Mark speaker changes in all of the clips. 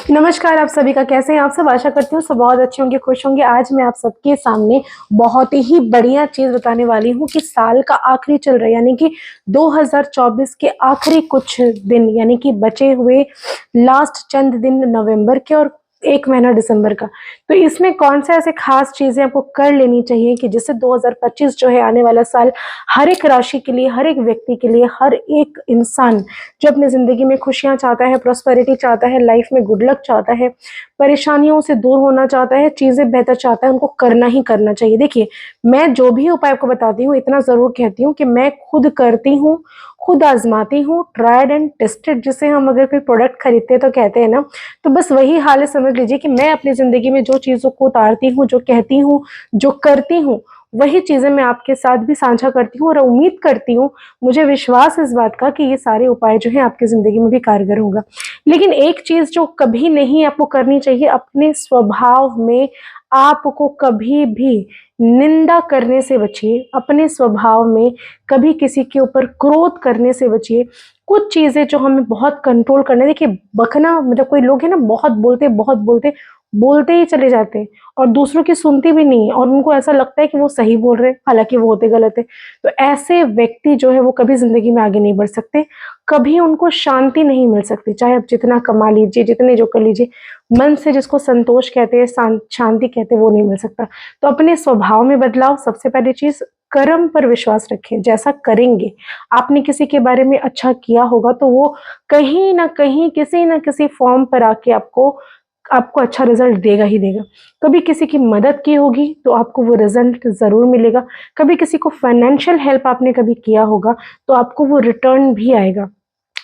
Speaker 1: नमस्कार, आप सभी का कैसे हैं आप सब? आशा करती हूँ सब बहुत अच्छे होंगे, खुश होंगे। आज मैं आप सबके सामने बहुत ही बढ़िया चीज़ बताने वाली हूँ कि साल का आखिरी चल रहा है, यानी कि 2024 के आखिरी कुछ दिन, यानी कि बचे हुए लास्ट चंद दिन नवंबर के और 1 महीना दिसंबर का। तो इसमें कौन से ऐसे खास चीज़ें आपको कर लेनी चाहिए कि जिससे 2025 जो है आने वाला साल हर एक राशि के लिए, हर एक व्यक्ति के लिए, हर एक इंसान जो अपनी ज़िंदगी में खुशियाँ चाहता है, प्रॉस्पेरिटी चाहता है, लाइफ में गुड लक चाहता है, परेशानियों से दूर होना चाहता है, चीज़ें बेहतर चाहता है, उनको करना ही करना चाहिए। देखिए, मैं जो भी उपाय आपको बताती हूँ, इतना ज़रूर कहती हूँ कि मैं खुद करती हूँ, खुद आज़माती हूँ, ट्राइड एंड टेस्टेड जिसे हम अगर कोई प्रोडक्ट खरीदते हैं तो कहते हैं ना, तो बस वही हाल है। समझ लीजिए कि मैं अपनी ज़िंदगी में जो चीज़ों को उतारती हूँ, जो कहती हूँ, जो करती हूँ, वही चीज़ें मैं आपके साथ भी साझा करती हूँ और उम्मीद करती हूँ, मुझे विश्वास है इस बात का कि ये सारे उपाय जो हैं आपकी ज़िंदगी में भी कारगर होगा। लेकिन एक चीज़ जो कभी नहीं आपको करनी चाहिए, अपने स्वभाव में आपको कभी भी निंदा करने से बचिए, अपने स्वभाव में कभी किसी के ऊपर क्रोध करने से बचिए। कुछ चीज़ें जो हमें बहुत कंट्रोल करना है, देखिए बकना मतलब कोई लोग हैं ना बहुत बोलते, बोलते ही चले जाते हैं और दूसरों की सुनती भी नहीं है और उनको ऐसा लगता है कि वो सही बोल रहे हैं, हालाँकि वो होते गलत है। तो ऐसे व्यक्ति जो है वो कभी ज़िंदगी में आगे नहीं बढ़ सकते, कभी उनको शांति नहीं मिल सकती, चाहे आप जितना कमा लीजिए, जितने जो कर लीजिए, मन से जिसको संतोष कहते हैं, शांति कहते हैं, वो नहीं मिल सकता। तो अपने स्वभाव में बदलाव, सबसे पहली चीज़ कर्म पर विश्वास रखें, जैसा करेंगे, आपने किसी के बारे में अच्छा किया होगा तो वो कहीं न कहीं, किसी न किसी फ़ॉर्म पर आके आपको आपको अच्छा रिज़ल्ट देगा ही देगा। कभी किसी की मदद की होगी तो आपको वो रिज़ल्ट ज़रूर मिलेगा। कभी किसी को फाइनेंशियल हेल्प आपने कभी किया होगा तो आपको वो रिटर्न भी आएगा।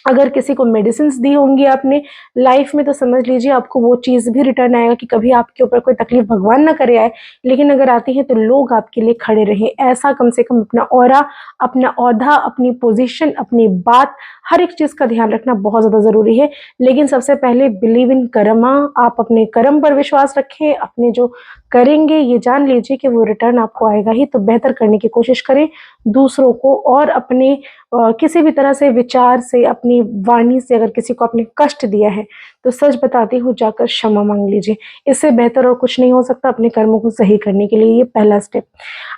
Speaker 1: अगर किसी को मेडिसिन्स दी होंगी आपने लाइफ में तो समझ लीजिए आपको वो चीज़ भी रिटर्न आएगा कि कभी आपके ऊपर कोई तकलीफ भगवान ना करे आए, लेकिन अगर आती है तो लोग आपके लिए खड़े रहें। ऐसा कम से कम अपना ऑरा, अपना ओहदा, अपनी पोज़ीशन, अपनी बात, हर एक चीज़ का ध्यान रखना बहुत ज़्यादा ज़रूरी है। लेकिन सबसे पहले बिलीव इन कर्मा, आप अपने कर्म पर विश्वास रखें, अपने जो करेंगे ये जान लीजिए कि वो रिटर्न आपको आएगा ही, तो बेहतर करने की कोशिश करें दूसरों को और अपने किसी भी तरह से विचार से, अपनी वाणी से अगर किसी को आपने कष्ट दिया है, तो सच बताती हूँ जाकर क्षमा माँग लीजिए। इससे बेहतर और कुछ नहीं हो सकता अपने कर्मों को सही करने के लिए, ये पहला स्टेप।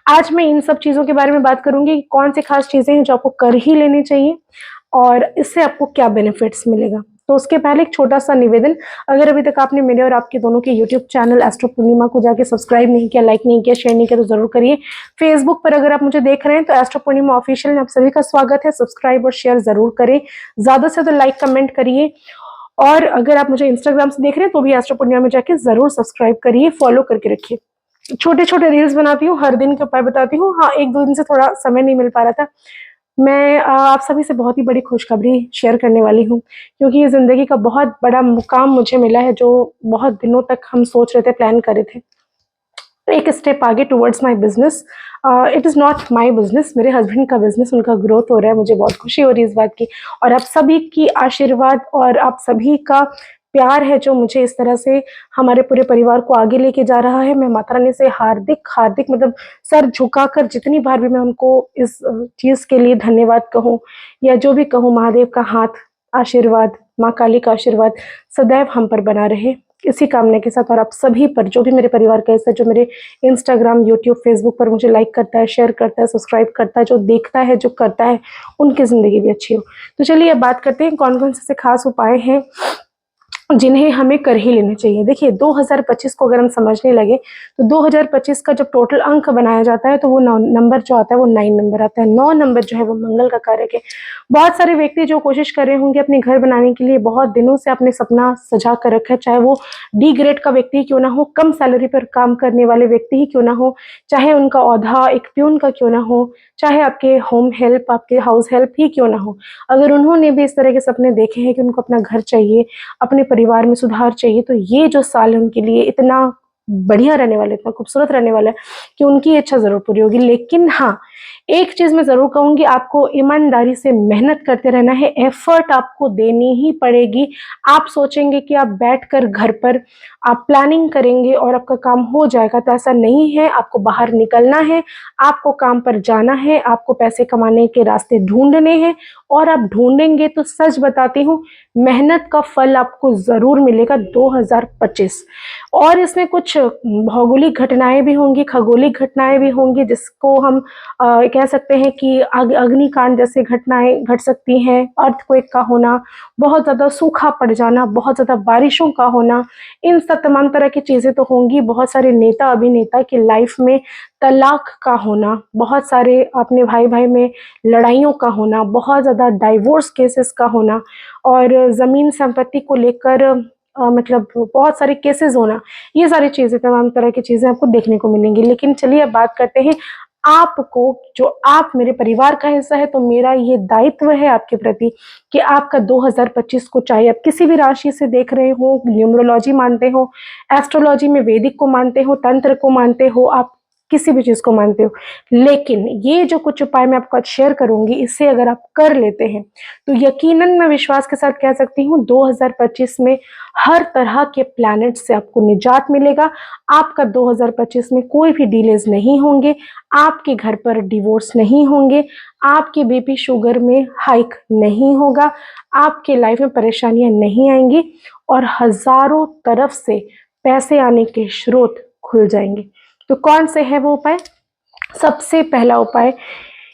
Speaker 1: आज मैं इन सब चीज़ों के बारे में बात करूँगी कि कौन-सी खास चीज़ें हैं जो आपको कर ही लेनी चाहिए और इससे आपको क्या बेनिफिट्स मिलेगा। तो उसके पहले एक छोटा-सा निवेदन, अगर अभी तक आपने मेरे और आपके दोनों के यूट्यूब चैनल एस्ट्रो पूर्णिमा को जाके सब्सक्राइब नहीं किया, लाइक नहीं किया, शेयर नहीं किया तो ज़रूर करिए। फेसबुक पर अगर आप मुझे देख रहे हैं तो एस्ट्रो पूर्णिमा ऑफिशियल में आप सभी का स्वागत है, सब्सक्राइब और शेयर ज़रूर करें। ज़्यादा से ज़्यादा लाइक, कमेंट करिए और अगर आप मुझे इंस्टाग्राम से देख रहे हैं तो भी एस्ट्रो पूर्णिमा में जाके ज़रूर सब्सक्राइब करिए, फॉलो करके रखिए। छोटे-छोटे रील्स बनाती हूँ, हर दिन के उपाय बताती हूँ। हाँ, 1-2 दिन से थोड़ा समय नहीं मिल पा रहा था। मैं आप सभी से बहुत ही बड़ी खुशखबरी शेयर करने वाली हूँ, क्योंकि ये ज़िंदगी का बहुत बड़ा मुकाम मुझे मिला है, जो बहुत दिनों तक हम सोच रहे थे, प्लान कर रहे थे। एक स्टेप आगे towards my business. It is not my business, मेरे हस्बैंड का बिज़नेस, उनका ग्रोथ हो रहा है, मुझे बहुत खुशी हो रही है इस बात की और आप सभी की आशीर्वाद और आप सभी का प्यार है जो मुझे इस तरह से हमारे पूरे परिवार को आगे लेके जा रहा है। मैं माता रानी से हार्दिक मतलब सर झुकाकर जितनी बार भी मैं उनको इस चीज़ के लिए धन्यवाद कहूँ या जो भी कहूँ, महादेव का हाथ, आशीर्वाद, माँ काली का आशीर्वाद सदैव हम पर बना रहे। इसी कामना के साथ और आप सभी पर, जो भी मेरे परिवार का हिस्सा, जो मेरे इंस्टाग्राम, यूट्यूब, फेसबुक पर मुझे लाइक करता है, शेयर करता है, सब्सक्राइब करता है, जो देखता है, जो करता है, उनकी ज़िंदगी भी अच्छी हो। तो चलिए अब बात करते हैं कौन-कौन से खास उपाय हैं जिन्हें हमें कर ही लेने चाहिए। देखिए 2025 को अगर हम समझने लगे तो 2025 का जब टोटल अंक बनाया जाता है तो वो 9 नंबर जो आता है वो 9 नंबर आता है। 9 नंबर जो है वो मंगल का कारक है। बहुत सारे व्यक्ति जो कोशिश कर रहे होंगे अपने घर बनाने के लिए, बहुत दिनों से अपने सपना सजा कर रखा है, चाहे वो डी ग्रेड का व्यक्ति क्यों ना हो, कम सैलरी पर काम करने वाले व्यक्ति ही क्यों ना हो, चाहे उनका ओहदा एक प्यून का क्यों ना हो, चाहे आपके होम हेल्प, आपके हाउस हेल्प ही क्यों ना हो। अगर उन्होंने भी इस तरह के सपने देखे हैं कि उनको अपना घर चाहिए, अपने परिवार में सुधार चाहिए, तो ये जो साल है उनके लिए इतना बढ़िया रहने वाला है, इतना खूबसूरत रहने वाला है कि उनकी इच्छा ज़रूर पूरी होगी। लेकिन हाँ, एक चीज़ मैं ज़रूर कहूँगी, आपको ईमानदारी से मेहनत करते रहना है, एफ़र्ट आपको देनी ही पड़ेगी। आप सोचेंगे कि आप बैठकर घर पर आप प्लानिंग करेंगे और आपका काम हो जाएगा, तो ऐसा नहीं है। आपको बाहर निकलना है, आपको काम पर जाना है, आपको पैसे कमाने के रास्ते ढूँढने हैं और आप ढूँढेंगे तो सच बताती हूँ, मेहनत का फल आपको ज़रूर मिलेगा 2025। और इसमें कुछ भौगोलिक घटनाएँ भी होंगी, खगोलिक घटनाएँ भी होंगी, जिसको हम कह सकते हैं कि अग्निकांड जैसे घटनाएँ घट सकती हैं, अर्थक्वेक का होना, बहुत ज़्यादा सूखा पड़ जाना, बहुत ज़्यादा बारिशों का होना, इन सब तमाम तरह की चीज़ें तो होंगी। बहुत सारे नेता अभिनेता की लाइफ में तलाक का होना, बहुत सारे अपने भाई-भाई में लड़ाइयों का होना, बहुत ज़्यादा डाइवोर्स केसेस का होना और ज़मीन संपत्ति को लेकर मतलब बहुत सारे केसेस होना, ये सारी चीज़ें, तमाम तरह की चीज़ें आपको देखने को मिलेंगी। लेकिन चलिए अब बात करते हैं आपको, जो आप मेरे परिवार का हिस्सा है, तो मेरा ये दायित्व है आपके प्रति कि आपका 2025 को, चाहे आप किसी भी राशि से देख रहे हो, न्यूमरोलॉजी मानते हो, एस्ट्रोलॉजी में वैदिक को मानते हो, तंत्र को मानते हो, आप किसी भी चीज़ को मानते हो, लेकिन ये जो कुछ उपाय मैं आपको आज शेयर करूँगी, इसे अगर आप कर लेते हैं, तो यकीनन मैं विश्वास के साथ कह सकती हूँ 2025 में हर तरह के प्लैनेट से आपको निजात मिलेगा। आपका 2025 में कोई भी डिलेज़ नहीं होंगे, आपके घर पर डिवोर्स नहीं होंगे, आपके बीपी शुगर में हाइक नहीं होगा, आपके लाइफ में परेशानियाँ नहीं आएँगी और हज़ारों तरफ से पैसे आने के स्रोत खुल जाएँगे। तो कौन से है वो उपाय? सबसे पहला उपाय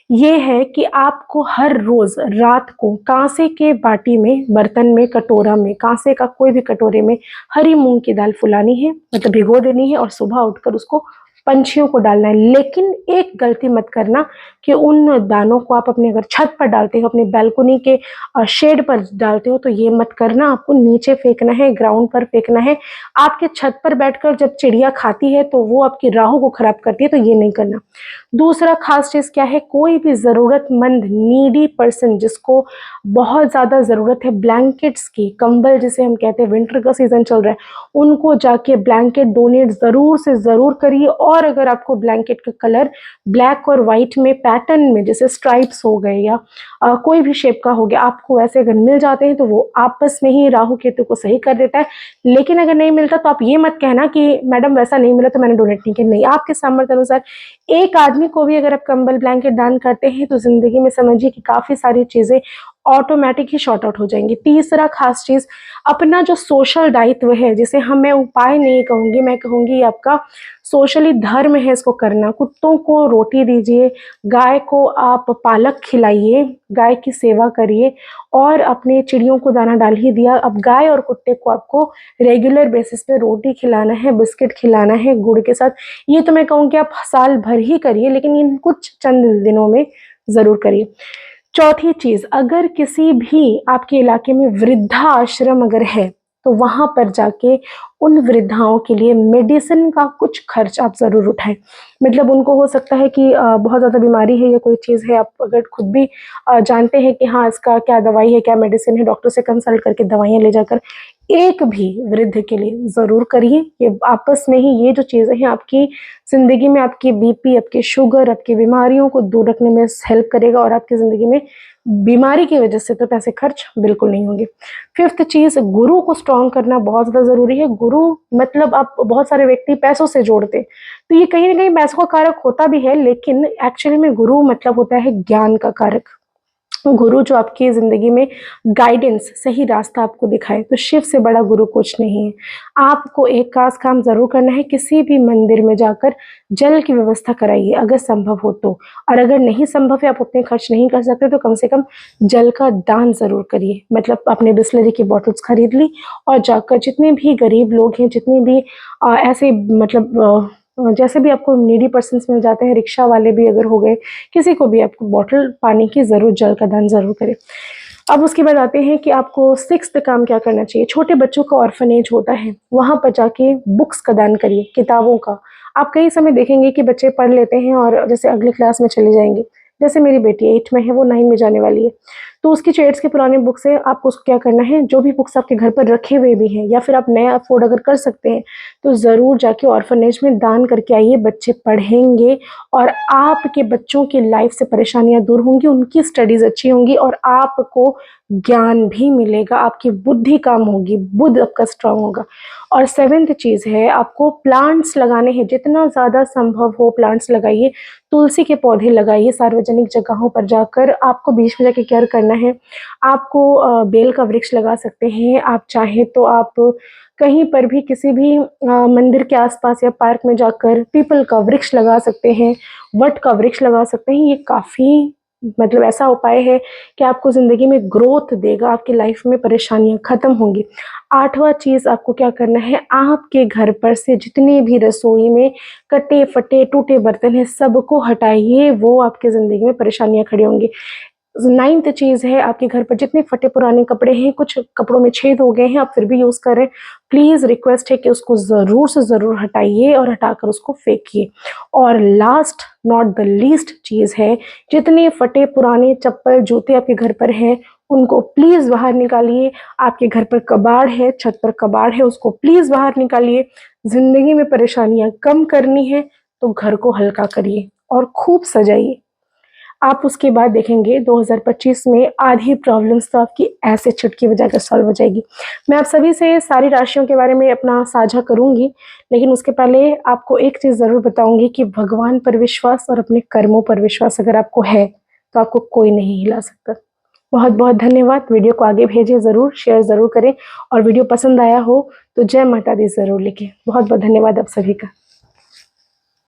Speaker 1: ये है कि आपको हर रोज़ रात को कांसे के बाटी में, बर्तन में, कटोरा में, कांसे का कोई भी कटोरे में हरी मूँग की दाल फुलानी है, मतलब भिगो देनी है और सुबह उठकर उसको पंछियों को डालना है। लेकिन एक गलती मत करना कि उन दानों को आप अपने अगर छत पर डालते हो, अपनी बालकनी के शेड पर डालते हो, तो ये मत करना। आपको नीचे फेंकना है, ग्राउंड पर फेंकना है। आपके छत पर बैठकर जब चिड़िया खाती है, तो वो आपकी राहु को खराब करती है, तो ये नहीं करना। दूसरा खास चीज़ क्या है, कोई भी ज़रूरतमंद नीडी पर्सन जिसको बहुत ज़्यादा ज़रूरत है ब्लैंकेट्स की, कंबल जिसे हम कहते हैं, विंटर का सीज़न चल रहा है, उनको जाके ब्लैंकेट डोनेट ज़रूर से ज़रूर करिए। और अगर आपको ब्लैंकेट का कलर ब्लैक और वाइट में पैटर्न में, जैसे स्ट्राइप्स हो गए या कोई भी शेप का हो गया, आपको ऐसे अगर मिल जाते हैं, तो वो आपस में ही राहु केतु को सही कर देता है। लेकिन अगर नहीं मिलता, तो आप ये मत कहना कि मैडम वैसा नहीं मिला तो मैंने डोनेट नहीं किया। नहीं, आपके सामर्थ्य अनुसार एक आदमी को भी अगर आप कंबल ब्लैंकेट दान करते हैं, तो ज़िंदगी में समझिए कि काफ़ी सारी चीज़ें ऑटोमेटिक ही शॉर्ट आउट हो जाएंगी। तीसरा खास चीज़, अपना जो सोशल दायित्व है, जिसे मैं उपाय नहीं कहूँगी, मैं कहूँगी आपका सोशली धर्म है इसको करना। कुत्तों को रोटी दीजिए, गाय को आप पालक खिलाइए, गाय की सेवा करिए और अपने चिड़ियों को दाना डाल ही दिया। अब गाय और कुत्ते को आपको रेगुलर बेसिस पे रोटी खिलाना है, बिस्किट खिलाना है गुड़ के साथ। ये तो मैं कहूँगी आप साल भर ही करिए, लेकिन इन कुछ चंद दिनों में ज़रूर करिए। चौथी चीज़, अगर किसी भी आपके इलाके में वृद्धाश्रम अगर है, तो वहाँ पर जाके उन वृद्धाओं के लिए मेडिसिन का कुछ खर्च आप ज़रूर उठाएँ। मतलब उनको हो सकता है कि बहुत ज़्यादा बीमारी है या कोई चीज़ है, आप अगर खुद भी जानते हैं कि हाँ, इसका क्या दवाई है, क्या मेडिसिन है, डॉक्टर से कंसल्ट करके दवाइयाँ ले जाकर एक भी वृद्ध के लिए ज़रूर करिए। ये आपस में ही ये जो चीज़ें हैं आपकी ज़िंदगी में आपकी बीपी, आपकी शुगर, आपकी बीमारियों को दूर रखने में हेल्प करेगा और आपकी ज़िंदगी में बीमारी की वजह से तो पैसे खर्च बिल्कुल नहीं होंगे। फिफ्थ चीज़, गुरु को स्ट्रॉन्ग करना बहुत ज़्यादा ज़रूरी है। गुरु मतलब आप बहुत सारे व्यक्ति पैसों से जोड़ते हैं, तो ये कहीं न कहीं पैसों का कारक होता भी है, लेकिन एक्चुअली में गुरु मतलब होता है ज्ञान का कारक। गुरु जो आपकी ज़िंदगी में गाइडेंस, सही रास्ता आपको दिखाए, तो शिव से बड़ा गुरु कुछ नहीं है। आपको एक खास काम ज़रूर करना है, किसी भी मंदिर में जाकर जल की व्यवस्था कराइए अगर संभव हो तो। और अगर नहीं संभव है, आप उतने खर्च नहीं कर सकते, तो कम से कम जल का दान ज़रूर करिए। मतलब आपने बिसलेरी की बॉटल्स खरीद ली और जाकर जितने भी गरीब लोग हैं, जितने भी ऐसे मतलब जैसे भी आपको नीडी पर्सन्स मिल जाते हैं, रिक्शा वाले भी अगर हो गए, किसी को भी आपको बॉटल पानी की ज़रूर, जल का दान ज़रूर करें। अब उसके बाद आते हैं कि आपको सिक्स्थ काम क्या करना चाहिए। छोटे बच्चों का ऑर्फनेज होता है, वहाँ पर जाके बुक्स का दान करिए, किताबों का। आप कई समय देखेंगे कि बच्चे पढ़ लेते हैं और जैसे अगली क्लास में चले जाएंगे। जैसे मेरी बेटी 8 में है, वो 9 में जाने वाली है, तो उसकी चेट्स की पुरानी बुक से आपको उसको क्या करना है, जो भी बुक्स आपके घर पर रखे हुए भी हैं या फिर आप नया अफोर्ड अगर कर सकते हैं तो ज़रूर जाके ऑर्फनेज में दान करके आइए। बच्चे पढ़ेंगे और आपके बच्चों की लाइफ से परेशानियां दूर होंगी, उनकी स्टडीज़ अच्छी होंगी और आपको ज्ञान भी मिलेगा, आपकी बुद्धि काम होगी, बुद्ध आपका स्ट्रांग होगा। और सेवेंथ चीज़ है, आपको प्लांट्स लगाने हैं, जितना ज़्यादा संभव हो प्लांट्स लगाइए। तुलसी के पौधे लगाइए सार्वजनिक जगहों पर जाकर, आपको बीच में जाके केयर करना है। आपको बेल का वृक्ष लगा सकते हैं, आप चाहे तो आप कहीं पर भी किसी भी मंदिर के आसपास या पार्क में जाकर पीपल का वृक्ष लगा सकते हैं, वट का वृक्ष लगा सकते हैं। ये काफ़ी मतलब ऐसा उपाय है कि आपको ज़िंदगी में ग्रोथ देगा, आपकी लाइफ में परेशानियां खत्म होंगी। आठवां चीज़ आपको क्या करना है, आपके घर पर से जितने भी रसोई में कटे फटे टूटे बर्तन हैं सबको हटाइए, वो आपकी ज़िंदगी में परेशानियां खड़ी होंगी। नाइन्थ चीज़ है, आपके घर पर जितने फटे पुराने कपड़े हैं, कुछ कपड़ों में छेद हो गए हैं, आप फिर भी यूज़ कर रहे हैं, प्लीज़ रिक्वेस्ट है कि उसको ज़रूर से ज़रूर हटाइए और हटाकर उसको फेंकिए। और लास्ट नॉट द लीस्ट चीज़ है, जितने फटे पुराने चप्पल जूते आपके घर पर हैं उनको प्लीज़ बाहर निकालिए। आपके घर पर कबाड़ है, छत पर कबाड़ है, उसको प्लीज़ बाहर निकालिए। ज़िंदगी में परेशानियाँ कम करनी है तो घर को हल्का करिए और खूब सजाइए। आप उसके बाद देखेंगे 2025 में आधी प्रॉब्लम्स तो आपकी ऐसे चुटकी बजाकर सॉल्व हो जाएगी। मैं आप सभी से सारी राशियों के बारे में अपना साझा करूँगी, लेकिन उसके पहले आपको एक चीज़ ज़रूर बताऊँगी कि भगवान पर विश्वास और अपने कर्मों पर विश्वास अगर आपको है, तो आपको कोई नहीं हिला सकता। बहुत बहुत धन्यवाद। वीडियो को आगे भेजें ज़रूर, शेयर ज़रूर करें और वीडियो पसंद आया हो तो जय माता दी ज़रूर लिखें। बहुत बहुत धन्यवाद आप सभी का।